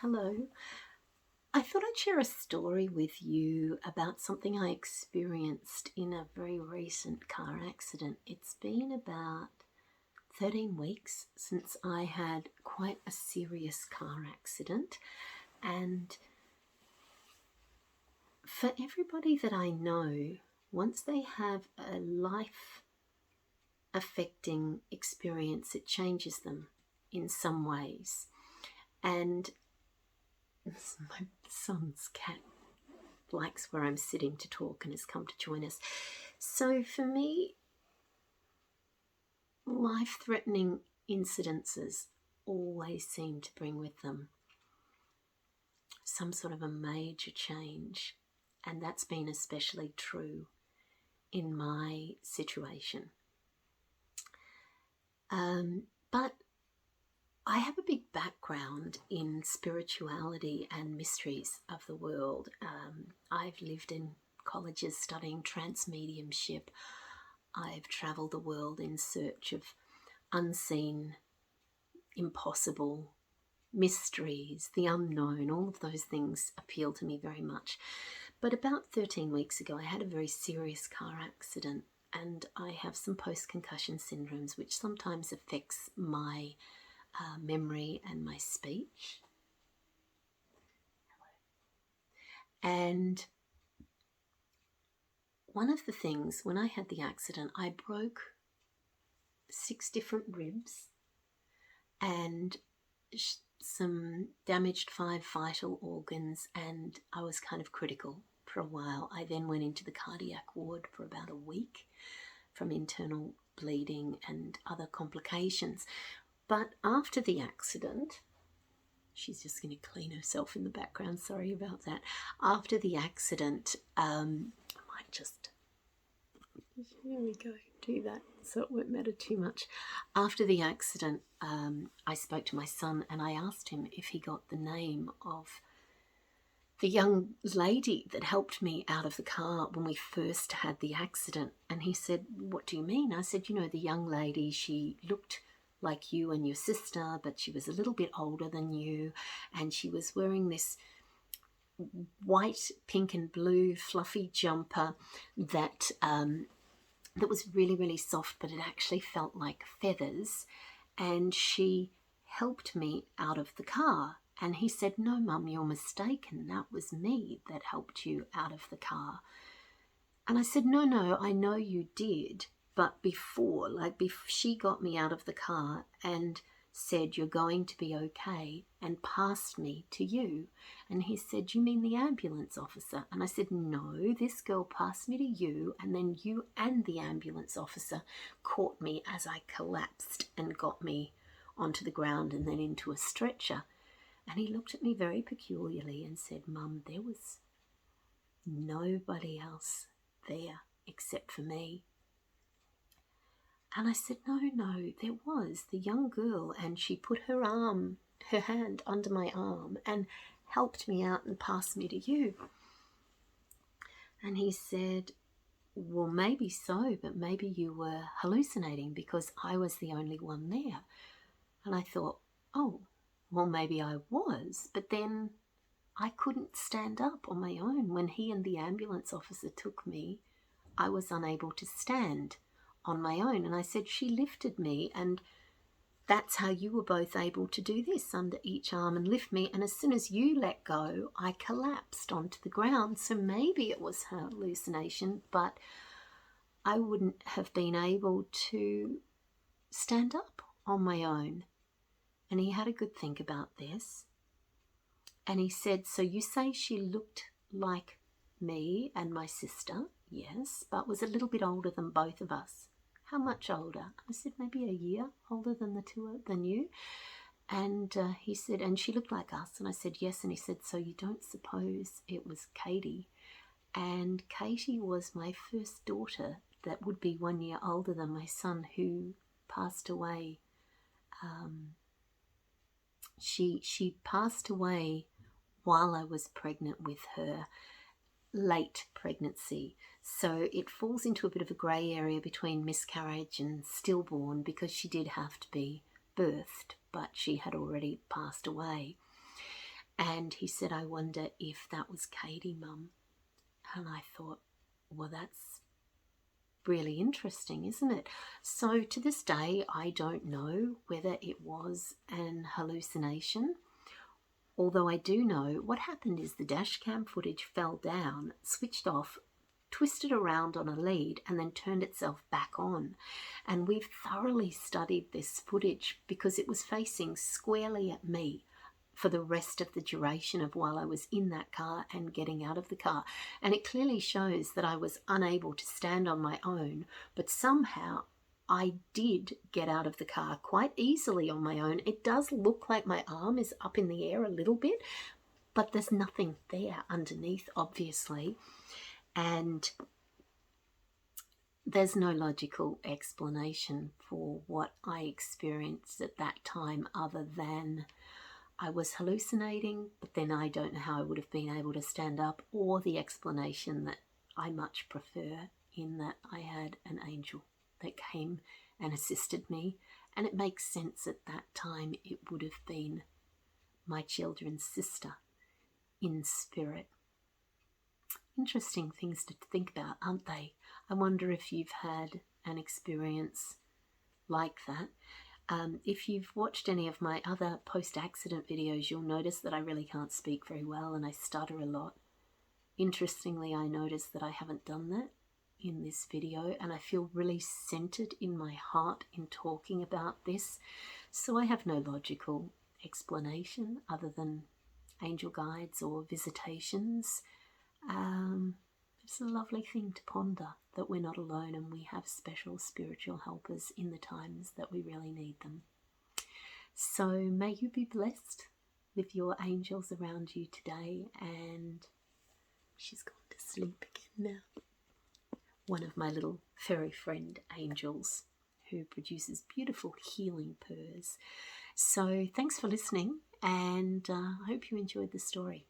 Hello. I thought I'd share a story with you about something I experienced in a very recent car accident. It's been about 13 weeks since I had quite a serious car accident, and for everybody that I know, once they have a life affecting experience, it changes them in some ways. And my son's cat likes where I'm sitting to talk and has come to join us. So for me, life-threatening incidences always seem to bring with them some sort of a major change, and that's been especially true in my situation. But I have a big background in spirituality and mysteries of the world. I've lived in colleges studying transmediumship. I've travelled the world in search of unseen, impossible mysteries, the unknown. All of those things appeal to me very much. But about 13 weeks ago, I had a very serious car accident, and I have some post-concussion syndromes, which sometimes affects my memory and my speech. And one of the things, when I had the accident, I broke 6 different ribs and some damaged 5 vital organs, and I was kind of critical for a while. I then went into the cardiac ward for about a week from internal bleeding and other complications. But after the accident, she's just going to clean herself in the background, sorry about that. After the accident, I might just, here we go, do that so it won't matter too much. After the accident, I spoke to my son and I asked him if he got the name of the young lady that helped me out of the car when we first had the accident. And he said, "What do you mean?" I said, "You know, the young lady, she looked like you and your sister, but she was a little bit older than you, and she was wearing this white, pink and blue fluffy jumper that that was really, really soft, but it actually felt like feathers, and she helped me out of the car." And he said, "No, Mum, you're mistaken. That was me that helped you out of the car." And I said, no, I know you did, but before she got me out of the car and said, "You're going to be okay," and passed me to you. And he said, "You mean the ambulance officer?" And I said, "No, this girl passed me to you, and then you and the ambulance officer caught me as I collapsed and got me onto the ground and then into a stretcher." And he looked at me very peculiarly and said, "Mum, there was nobody else there except for me." And I said, no, there was the young girl, and she put her hand under my arm and helped me out and passed me to you. And he said, "Well, maybe so, but maybe you were hallucinating because I was the only one there." And I thought, oh, well, maybe I was, but then I couldn't stand up on my own. When he and the ambulance officer took me, I was unable to stand on my own. And I said, "She lifted me, and that's how you were both able to do this, under each arm and lift me. And as soon as you let go, I collapsed onto the ground. So maybe it was hallucination, but I wouldn't have been able to stand up on my own." And he had a good think about this. And he said, "So you say she looked like me and my sister?" "Yes, but was a little bit older than both of us." "How much older?" I said, "Maybe a year older than you." And he said, "And she looked like us?" And I said, "Yes." And he said, "So you don't suppose it was Katie?" And Katie was my first daughter that would be 1 year older than my son, who passed away. She passed away while I was pregnant with her, late pregnancy. So it falls into a bit of a grey area between miscarriage and stillborn, because she did have to be birthed, but she had already passed away. And he said, I wonder if that was Katie, Mum. And I thought, well, that's really interesting, isn't it? So to this day, I don't know whether it was an hallucination. Although I do know what happened is the dash cam footage fell down, switched off, twisted around on a lead, and then turned itself back on. And we've thoroughly studied this footage because it was facing squarely at me for the rest of the duration of while I was in that car and getting out of the car. And it clearly shows that I was unable to stand on my own, but somehow I did get out of the car quite easily on my own. It does look like my arm is up in the air a little bit, but there's nothing there underneath, obviously. And there's no logical explanation for what I experienced at that time other than I was hallucinating, but then I don't know how I would have been able to stand up, or the explanation that I much prefer, in that I had an angel that came and assisted me. And it makes sense at that time it would have been my children's sister in spirit. Interesting things to think about, aren't they? I wonder if you've had an experience like that. If you've watched any of my other post-accident videos, you'll notice that I really can't speak very well and I stutter a lot. Interestingly, I noticed that I haven't done that in this video, and I feel really centered in my heart in talking about this. So I have no logical explanation other than angel guides or visitations. It's a lovely thing to ponder that we're not alone and we have special spiritual helpers in the times that we really need them. So may you be blessed with your angels around you today. And she's gone to sleep again now. One of my little fairy friend angels who produces beautiful healing purrs. So thanks for listening, and I hope you enjoyed the story.